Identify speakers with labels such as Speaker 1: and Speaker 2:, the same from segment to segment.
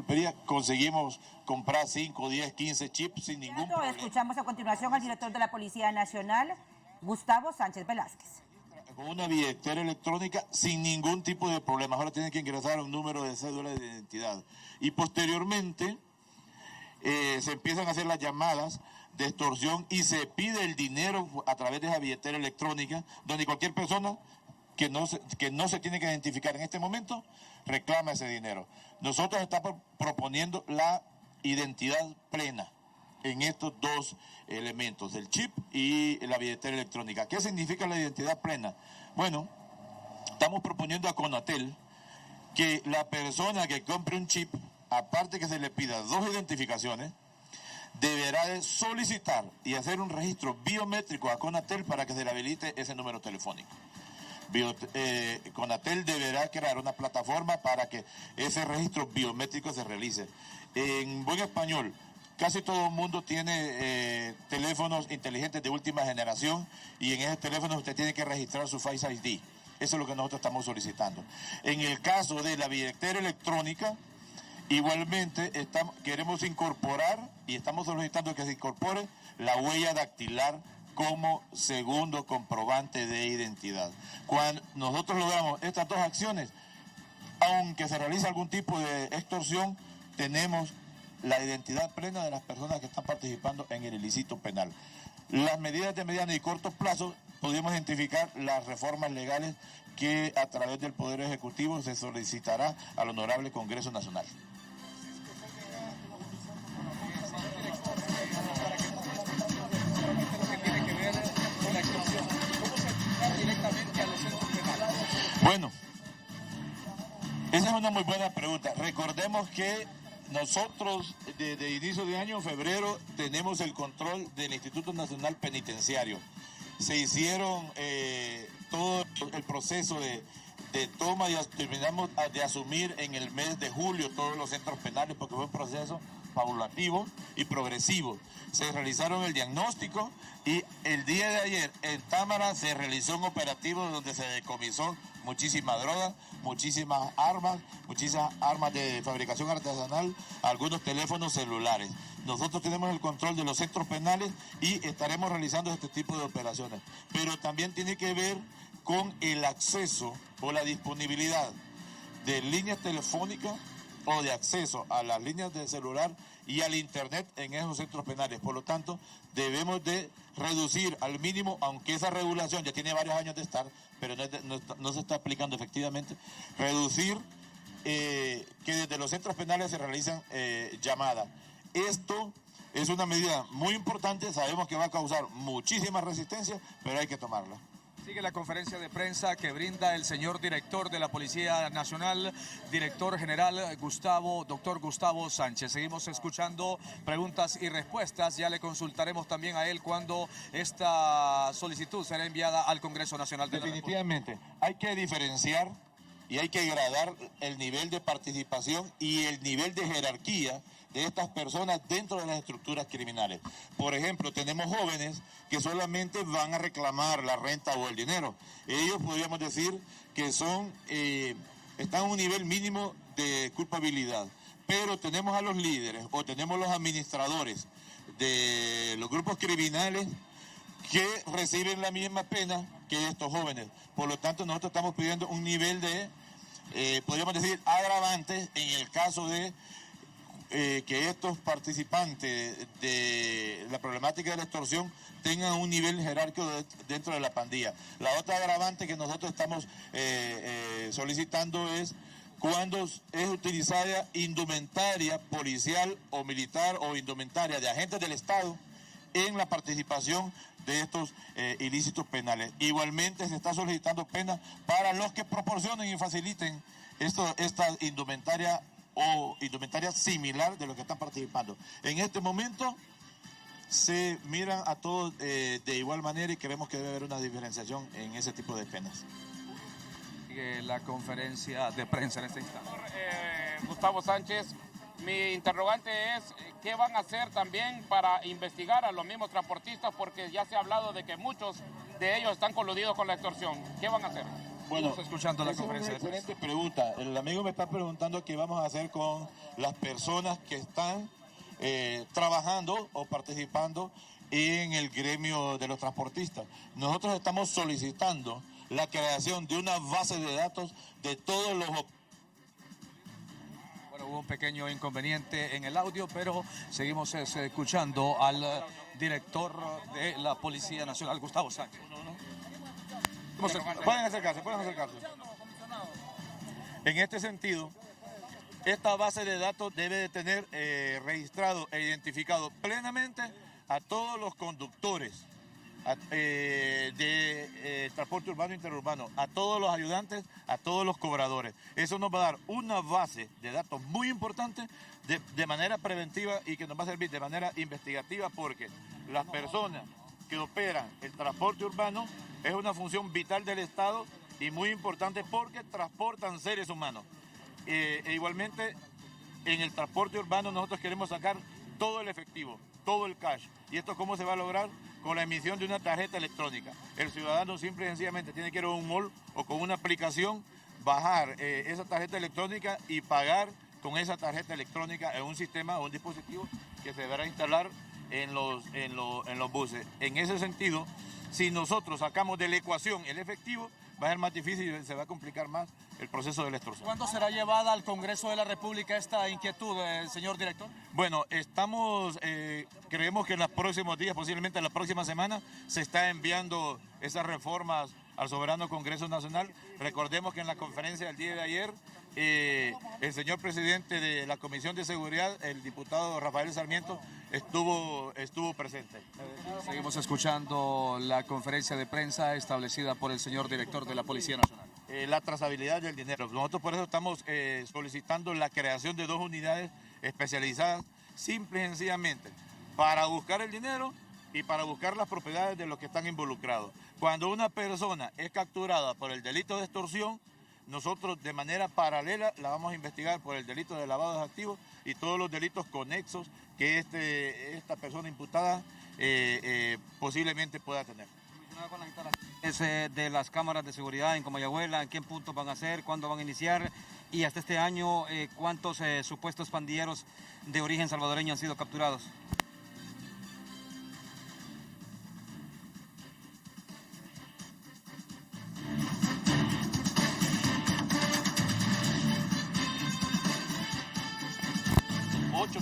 Speaker 1: pulpería, conseguimos comprar 5, 10, 15 chips sin ningún problema.
Speaker 2: Escuchamos a continuación al director de la Policía Nacional, Gustavo Sánchez Velázquez.
Speaker 1: Con una billetera electrónica sin ningún tipo de problema. Ahora tienen que ingresar un número de cédula de identidad. Y posteriormente se empiezan a hacer las llamadas de extorsión y se pide el dinero a través de esa billetera electrónica, donde cualquier persona que no se tiene que identificar en este momento reclama ese dinero. Nosotros estamos proponiendo la identidad plena en estos dos elementos, el chip y la billetera electrónica. ¿Qué significa la identidad plena? Bueno, estamos proponiendo a Conatel que la persona que compre un chip, aparte que se le pida 2 identificaciones, deberá de solicitar y hacer un registro biométrico a Conatel para que se le habilite ese número telefónico. Conatel deberá crear una plataforma para que ese registro biométrico se realice. En buen español, casi todo el mundo tiene teléfonos inteligentes de última generación y en esos teléfonos usted tiene que registrar su Face ID. Eso es lo que nosotros estamos solicitando. En el caso de la billetera electrónica, igualmente queremos incorporar y estamos solicitando que se incorpore la huella dactilar como segundo comprobante de identidad. Cuando nosotros logramos estas dos acciones, aunque se realice algún tipo de extorsión, tenemos la identidad plena de las personas que están participando en el ilícito penal. Las medidas de mediano y corto plazo, podemos identificar las reformas legales que a través del Poder Ejecutivo se solicitará al Honorable Congreso Nacional. Bueno, esa es una muy buena pregunta. Recordemos que nosotros desde inicio de año, en febrero, tenemos el control del Instituto Nacional Penitenciario. Se hicieron todo el proceso de toma y terminamos de asumir en el mes de julio todos los centros penales porque fue un proceso paulativo y progresivo. Se realizaron el diagnóstico y el día de ayer en Támara se realizó un operativo donde se decomisó muchísima droga, muchísimas armas de fabricación artesanal, algunos teléfonos celulares. Nosotros tenemos el control de los centros penales y estaremos realizando este tipo de operaciones. Pero también tiene que ver con el acceso o la disponibilidad de líneas telefónicas o de acceso a las líneas de celular y al internet en esos centros penales. Por lo tanto, debemos de reducir al mínimo, aunque esa regulación ya tiene varios años de estar, pero no se está aplicando efectivamente, reducir que desde los centros penales se realizan llamadas. Esto es una medida muy importante, sabemos que va a causar muchísima resistencia, pero hay que tomarla.
Speaker 3: Sigue la conferencia de prensa que brinda el señor director de la Policía Nacional, director general doctor Gustavo Sánchez. Seguimos escuchando preguntas y respuestas. Ya le consultaremos también a él cuando esta solicitud será enviada al Congreso Nacional de la República.
Speaker 1: Definitivamente, hay que diferenciar y hay que gradar el nivel de participación y el nivel de jerarquía de estas personas dentro de las estructuras criminales. Por ejemplo, tenemos jóvenes que solamente van a reclamar la renta o el dinero. Ellos podríamos decir que están a un nivel mínimo de culpabilidad. Pero tenemos a los líderes o tenemos los administradores de los grupos criminales que reciben la misma pena que estos jóvenes. Por lo tanto, nosotros estamos pidiendo un nivel de, podríamos decir, agravante en el caso de que estos participantes de la problemática de la extorsión tengan un nivel jerárquico dentro de la pandilla. La otra agravante que nosotros estamos solicitando es cuando es utilizada indumentaria policial o militar o indumentaria de agentes del Estado en la participación de estos ilícitos penales. Igualmente se está solicitando pena para los que proporcionen y faciliten esta indumentaria o indumentaria similar de los que están participando. En este momento se miran a todos de igual manera y creemos que debe haber una diferenciación en ese tipo de penas.
Speaker 3: Sigue la conferencia de prensa en este instante.
Speaker 4: Gustavo Sánchez, mi interrogante es ¿qué van a hacer también para investigar a los mismos transportistas? Porque ya se ha hablado de que muchos de ellos están coludidos con la extorsión. ¿Qué van a hacer?
Speaker 1: Bueno,
Speaker 3: Estamos escuchando la
Speaker 1: esa es
Speaker 3: conferencia
Speaker 1: una
Speaker 3: de prensa.
Speaker 1: excelente pregunta. El amigo me está preguntando qué vamos a hacer con las personas que están trabajando o participando en el gremio de los transportistas. Nosotros estamos solicitando la creación de una base de datos de todos los...
Speaker 3: Bueno, hubo un pequeño inconveniente en el audio, pero seguimos escuchando al director de la Policía Nacional, Gustavo Sánchez.
Speaker 1: Pueden acercarse. En este sentido, esta base de datos debe de tener registrado e identificado plenamente a todos los conductores de transporte urbano e interurbano, a todos los ayudantes, a todos los cobradores. Eso nos va a dar una base de datos muy importante de manera preventiva y que nos va a servir de manera investigativa, porque las personas que operan el transporte urbano es una función vital del Estado y muy importante porque transportan seres humanos. Igualmente, en el transporte urbano nosotros queremos sacar todo el efectivo, todo el cash. ¿Y esto cómo se va a lograr? Con la emisión de una tarjeta electrónica. El ciudadano simple y sencillamente tiene que ir a un mall o con una aplicación, bajar esa tarjeta electrónica y pagar con esa tarjeta electrónica en un sistema o un dispositivo que se deberá instalar en los buses. En ese sentido, si nosotros sacamos de la ecuación el efectivo, va a ser más difícil y se va a complicar más el proceso de la extorsión.
Speaker 3: ¿Cuándo será llevada al Congreso de la República esta inquietud, señor director?
Speaker 1: Bueno, creemos que en los próximos días, posiblemente en la próxima semana, se está enviando esas reformas al soberano Congreso Nacional. Recordemos que en la conferencia del día de ayer, el señor presidente de la Comisión de Seguridad, el diputado Rafael Sarmiento, estuvo presente.
Speaker 3: Seguimos escuchando la conferencia de prensa establecida por el señor director de la Policía Nacional.
Speaker 1: La trazabilidad del dinero. Nosotros por eso estamos solicitando la creación de 2 unidades especializadas, simple y sencillamente, para buscar el dinero y para buscar las propiedades de los que están involucrados. Cuando una persona es capturada por el delito de extorsión, nosotros de manera paralela la vamos a investigar por el delito de lavado de activos y todos los delitos conexos que esta persona imputada posiblemente pueda tener.
Speaker 5: De las cámaras de seguridad en Comayagüela, ¿en qué puntos van a ser? ¿Cuándo van a iniciar? Y hasta este año, ¿cuántos supuestos pandilleros de origen salvadoreño han sido capturados?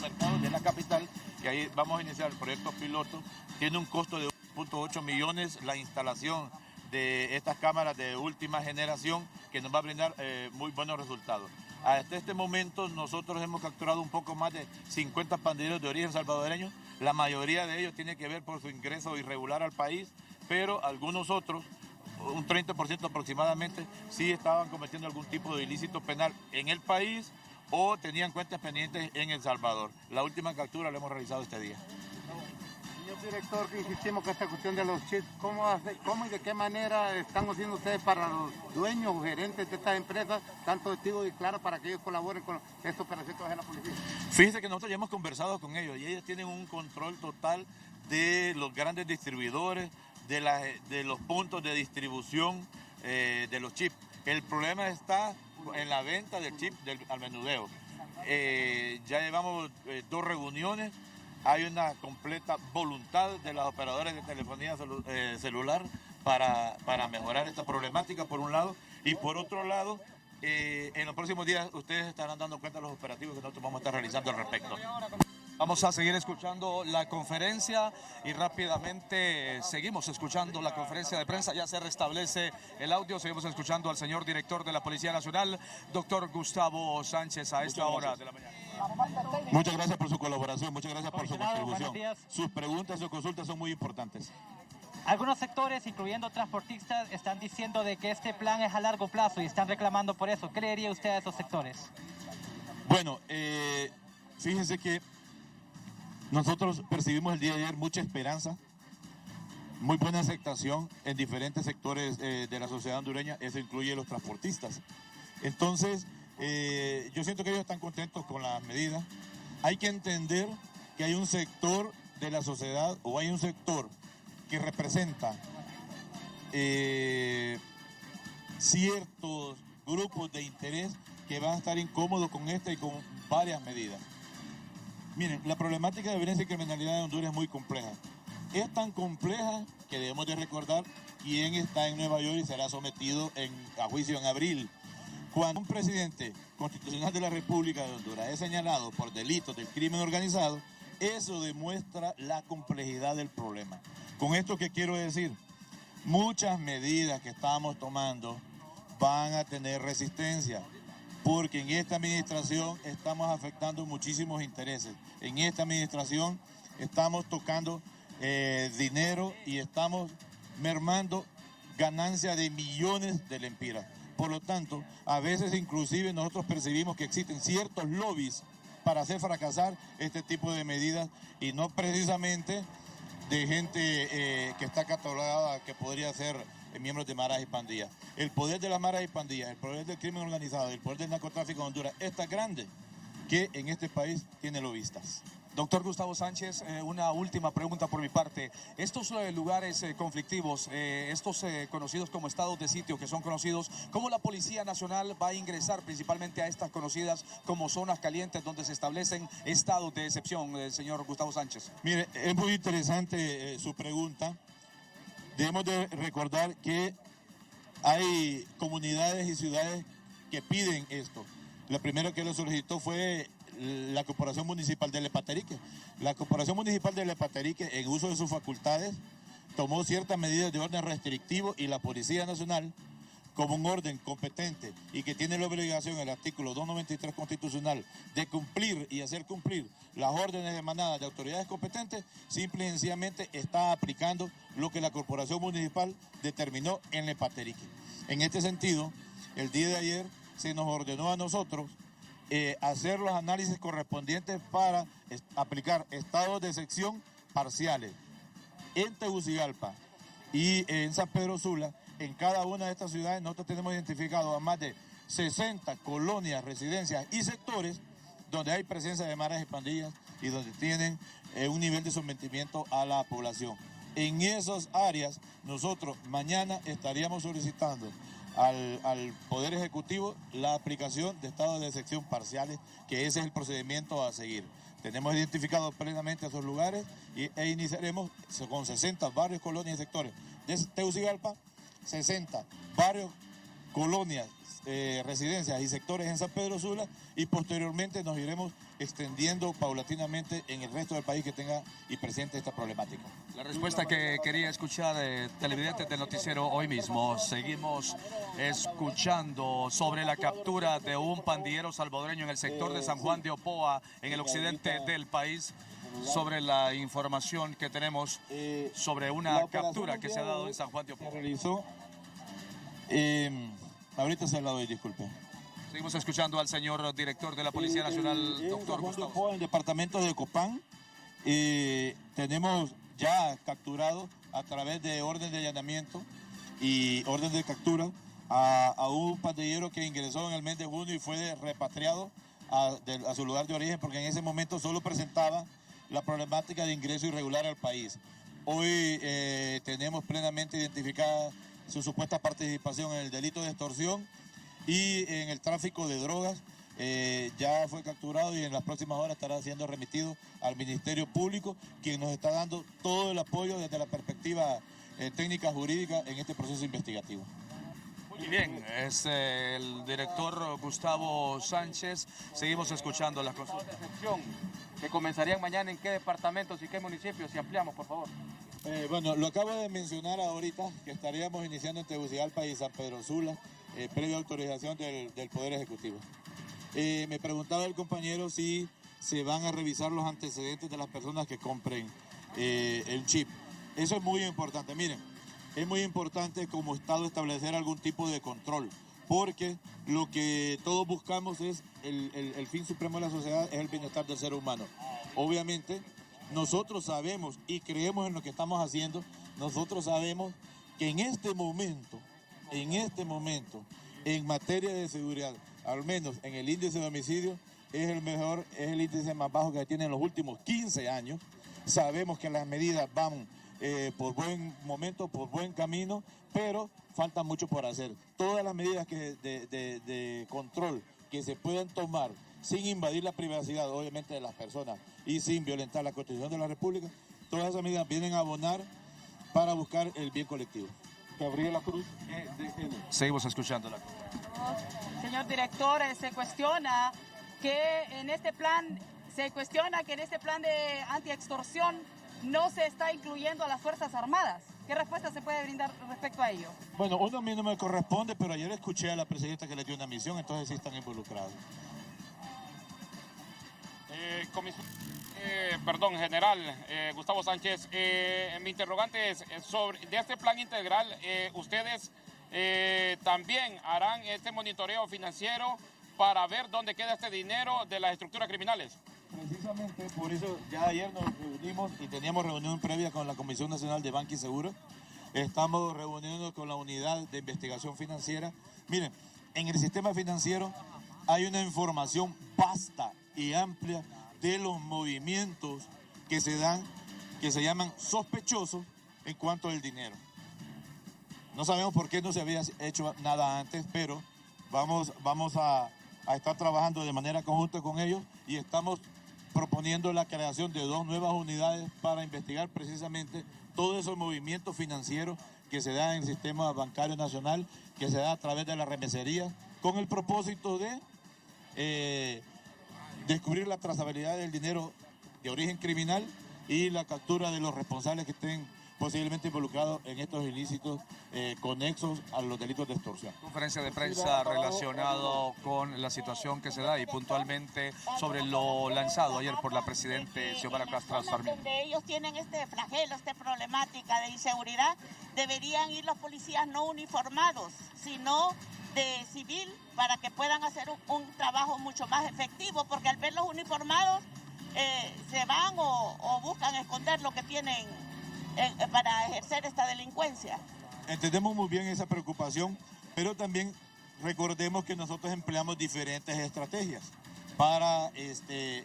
Speaker 1: Mercados de la capital, que ahí vamos a iniciar el proyecto piloto. Tiene un costo de 1.8 millones la instalación de estas cámaras de última generación, que nos va a brindar muy buenos resultados. Hasta este momento nosotros hemos capturado un poco más de 50 pandilleros de origen salvadoreño. La mayoría de ellos tiene que ver por su ingreso irregular al país, pero algunos otros, un 30% aproximadamente, sí estaban cometiendo algún tipo de ilícito penal en el país o tenían cuentas pendientes en El Salvador. La última captura la hemos realizado este día.
Speaker 6: Señor director, que insistimos con esta cuestión de los chips, ¿cómo y de qué manera están haciendo ustedes para los dueños o gerentes de estas empresas, tanto testigos y claro, para que ellos colaboren con esta operación que va a hacer la policía?
Speaker 1: Fíjense que nosotros ya hemos conversado con ellos y ellos tienen un control total de los grandes distribuidores, de los puntos de distribución de los chips. El problema está en la venta del chip al menudeo. Ya llevamos 2 reuniones, hay una completa voluntad de los operadores de telefonía celular para mejorar esta problemática por un lado, y por otro lado, en los próximos días ustedes estarán dando cuenta de los operativos que nosotros vamos a estar realizando al respecto.
Speaker 3: Vamos a seguir escuchando la conferencia y rápidamente seguimos escuchando la conferencia de prensa. Ya se restablece el audio. Seguimos escuchando al señor director de la Policía Nacional, doctor Gustavo Sánchez, a esta hora de la mañana.
Speaker 1: Muchas gracias por su colaboración, muchas gracias por su contribución. Sus preguntas y consultas son muy importantes.
Speaker 7: Algunos sectores, incluyendo transportistas, están diciendo de que este plan es a largo plazo y están reclamando por eso. ¿Qué le diría usted a esos sectores?
Speaker 1: Bueno, fíjense que nosotros percibimos el día de ayer mucha esperanza, muy buena aceptación en diferentes sectores de la sociedad hondureña, eso incluye los transportistas. Entonces, yo siento que ellos están contentos con las medidas. Hay que entender que hay un sector de la sociedad o hay un sector que representa ciertos grupos de interés que van a estar incómodos con esta y con varias medidas. Miren, la problemática de violencia y criminalidad de Honduras es muy compleja. Es tan compleja que debemos de recordar quién está en Nueva York y será sometido a juicio en abril. Cuando un presidente constitucional de la República de Honduras es señalado por delitos del crimen organizado, eso demuestra la complejidad del problema. Con esto que quiero decir, muchas medidas que estamos tomando van a tener resistencia, porque en esta administración estamos afectando muchísimos intereses. En esta administración estamos tocando dinero y estamos mermando ganancia de millones de lempiras. Por lo tanto, a veces inclusive nosotros percibimos que existen ciertos lobbies para hacer fracasar este tipo de medidas y no precisamente de gente que está catalogada que podría ser miembros de maras y pandillas. El poder de las maras y pandillas, el poder del crimen organizado, el poder del narcotráfico en Honduras es tan grande que en este país tiene lobistas.
Speaker 3: Doctor Gustavo Sánchez, una última pregunta por mi parte. Estos lugares conflictivos, estos conocidos como estados de sitio, que son conocidos, ¿cómo la Policía Nacional va a ingresar principalmente a estas conocidas como zonas calientes donde se establecen estados de excepción, señor Gustavo Sánchez?
Speaker 1: Mire, es muy interesante su pregunta. Debemos de recordar que hay comunidades y ciudades que piden esto. La primera que lo solicitó fue la Corporación Municipal de Lepaterique. La Corporación Municipal de Lepaterique, en uso de sus facultades, tomó ciertas medidas de orden restrictivo y la Policía Nacional, como un orden competente y que tiene la obligación, el artículo 293 constitucional, de cumplir y hacer cumplir las órdenes emanadas de autoridades competentes, simple y sencillamente está aplicando lo que la Corporación Municipal determinó en Lepaterique. En este sentido, el día de ayer se nos ordenó a nosotros hacer los análisis correspondientes para aplicar estados de excepción parciales en Tegucigalpa y en San Pedro Sula. En cada una de estas ciudades nosotros tenemos identificado a más de 60 colonias, residencias y sectores donde hay presencia de maras y pandillas y donde tienen un nivel de sometimiento a la población. En esas áreas nosotros mañana estaríamos solicitando al Poder Ejecutivo la aplicación de estados de excepción parciales, que ese es el procedimiento a seguir. Tenemos identificado plenamente esos lugares e iniciaremos con 60 barrios, colonias y sectores de Tegucigalpa, 60 barrios, colonias, residencias y sectores en San Pedro Sula y posteriormente nos iremos extendiendo paulatinamente en el resto del país que tenga y presente esta problemática.
Speaker 3: La respuesta que quería escuchar televidentes del noticiero hoy mismo. Seguimos escuchando sobre la captura de un pandillero salvadoreño en el sector de San Juan de Opoa, en el occidente del país. Sobre la información que tenemos sobre una captura que se ha dado en San Juan de Opoa.
Speaker 1: Ahorita se la doy, disculpe.
Speaker 3: Seguimos escuchando al señor director de la Policía Nacional, doctor Gustavo.
Speaker 1: En el departamento de Copán tenemos ya capturado a través de orden de allanamiento y orden de captura a un pandillero que ingresó en el mes de junio y fue repatriado a su lugar de origen porque en ese momento solo presentaba la problemática de ingreso irregular al país. Hoy tenemos plenamente identificada su supuesta participación en el delito de extorsión y en el tráfico de drogas. Ya fue capturado y en las próximas horas estará siendo remitido al Ministerio Público, quien nos está dando todo el apoyo desde la perspectiva técnica jurídica en este proceso investigativo.
Speaker 3: Muy bien, es el director Gustavo Sánchez. Seguimos escuchando las consultas.
Speaker 8: ¿Que comenzarían mañana en qué departamentos y qué municipios? Si ampliamos, por favor.
Speaker 1: Bueno, lo acabo de mencionar ahorita, que estaríamos iniciando en Tegucigalpa y San Pedro Sula, previa autorización del Poder Ejecutivo. Me preguntaba el compañero si se van a revisar los antecedentes de las personas que compren el chip. Eso es muy importante. Miren, es muy importante como Estado establecer algún tipo de control, porque lo que todos buscamos es el fin supremo de la sociedad, es el bienestar del ser humano. Obviamente, nosotros sabemos y creemos en lo que estamos haciendo, nosotros sabemos que en este momento, en materia de seguridad, al menos en el índice de homicidio, es el índice más bajo que tiene en los últimos 15 años. Sabemos que las medidas van por buen momento, por buen camino, pero falta mucho por hacer. Todas las medidas de control que se puedan tomar sin invadir la privacidad, obviamente, de las personas y sin violentar la Constitución de la República, todas esas medidas vienen a abonar para buscar el bien colectivo. Gabriela Cruz,
Speaker 3: Seguimos escuchándola.
Speaker 9: Señor director, se cuestiona que en este plan de antiextorsión no se está incluyendo a las Fuerzas Armadas. ¿Qué respuesta se puede brindar respecto a ello?
Speaker 1: Bueno, uno a mí no me corresponde, pero ayer escuché a la presidenta que le dio una misión, entonces sí están involucrados.
Speaker 4: General Gustavo Sánchez, mi interrogante es sobre de este plan integral, ustedes también harán este monitoreo financiero para ver dónde queda este dinero de las estructuras criminales.
Speaker 1: Precisamente por eso ya ayer nos reunimos y teníamos reunión previa con la Comisión Nacional de Banca y Seguro. Estamos reuniéndonos con la Unidad de Investigación Financiera. Miren, en el sistema financiero hay una información vasta y amplia de los movimientos que se dan, que se llaman sospechosos en cuanto al dinero. No sabemos por qué no se había hecho nada antes, pero vamos a estar trabajando de manera conjunta con ellos y estamos proponiendo la creación de 2 nuevas unidades para investigar precisamente todos esos movimientos financieros que se dan en el sistema bancario nacional, que se da a través de la remesería, con el propósito de descubrir la trazabilidad del dinero de origen criminal y la captura de los responsables que estén posiblemente involucrados en estos ilícitos conexos a los delitos de extorsión.
Speaker 3: Conferencia de prensa relacionado con la situación que se da y puntualmente sobre lo lanzado ayer por la presidenta Xiomara Castro Sarmiento.
Speaker 10: Donde ellos tienen este flagelo, esta problemática de inseguridad, deberían ir los policías no uniformados, sino de civil, para que puedan hacer un trabajo mucho más efectivo, porque al verlos uniformados se van o buscan esconder lo que tienen para ejercer esta delincuencia.
Speaker 1: Entendemos muy bien esa preocupación, pero también recordemos que nosotros empleamos diferentes estrategias para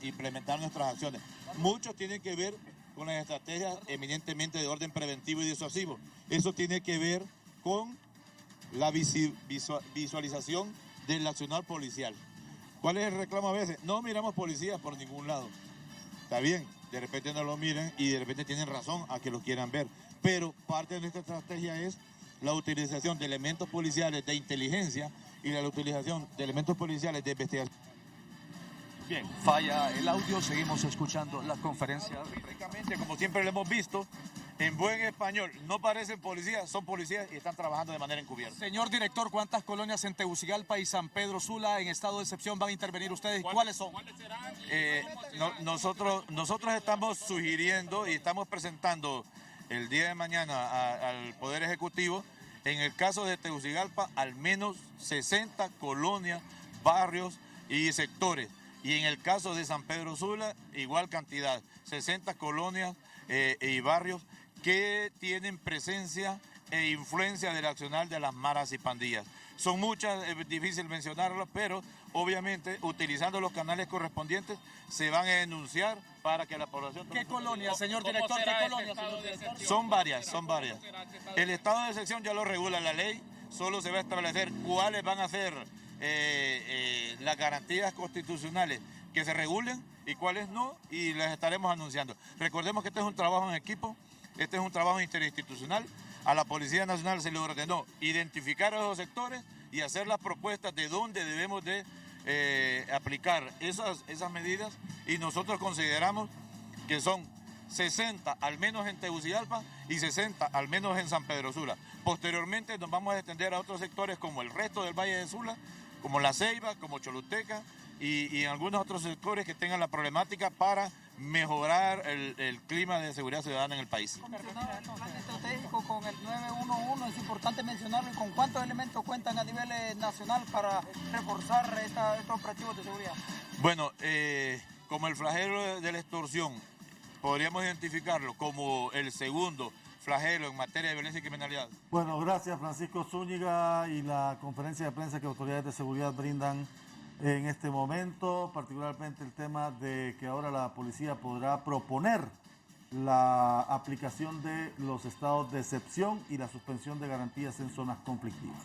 Speaker 1: implementar nuestras acciones. Muchos tienen que ver con las estrategias eminentemente de orden preventivo y disuasivo. Eso tiene que ver con la visualización del accionar policial. ¿Cuál es el reclamo a veces? No miramos policías por ningún lado. Está bien, de repente no lo miran y de repente tienen razón a que lo quieran ver. Pero parte de nuestra estrategia es la utilización de elementos policiales de inteligencia y la utilización de elementos policiales de investigación.
Speaker 3: Bien, falla el audio, seguimos escuchando la conferencia.
Speaker 1: Prácticamente, como siempre lo hemos visto, en buen español, no parecen policías, son policías y están trabajando de manera encubierta.
Speaker 3: Señor director, ¿cuántas colonias en Tegucigalpa y San Pedro Sula en estado de excepción van a intervenir ustedes? ¿Cuáles son?
Speaker 1: Nosotros estamos sugiriendo y estamos presentando el día de mañana al Poder Ejecutivo, en el caso de Tegucigalpa, al menos 60 colonias, barrios y sectores. Y en el caso de San Pedro Sula, igual cantidad, 60 colonias y barrios que tienen presencia e influencia del accionar de las maras y pandillas. Son muchas, es difícil mencionarlas, pero obviamente utilizando los canales correspondientes se van a denunciar para que la población...
Speaker 3: ¿Qué colonias, señor director? ¿Qué colonias, señor director?
Speaker 1: Son varias. El estado de excepción ya lo regula la ley, solo se va a establecer cuáles van a ser las garantías constitucionales que se regulen y cuáles no, y las estaremos anunciando. Recordemos que este es un trabajo en equipo, este es un trabajo interinstitucional. A la Policía Nacional se le ordenó identificar a esos sectores y hacer las propuestas de dónde debemos de aplicar esas medidas, y nosotros consideramos que son 60 al menos en Tegucigalpa y 60 al menos en San Pedro Sula. Posteriormente nos vamos a extender a otros sectores como el resto del Valle de Sula, como La Ceiba, como Choluteca y en algunos otros sectores que tengan la problemática para mejorar el clima de seguridad ciudadana en el país.
Speaker 11: Con el plan estratégico, con el 911, es importante mencionarlo, y con cuántos elementos cuentan a nivel nacional para reforzar estos operativos de seguridad.
Speaker 1: Bueno, como el flagelo de la extorsión, podríamos identificarlo como el segundo flagelo en materia de violencia y criminalidad.
Speaker 12: Bueno, gracias Francisco Zúñiga y la conferencia de prensa que autoridades de seguridad brindan en este momento, particularmente el tema de que ahora la policía podrá proponer la aplicación de los estados de excepción y la suspensión de garantías en zonas conflictivas.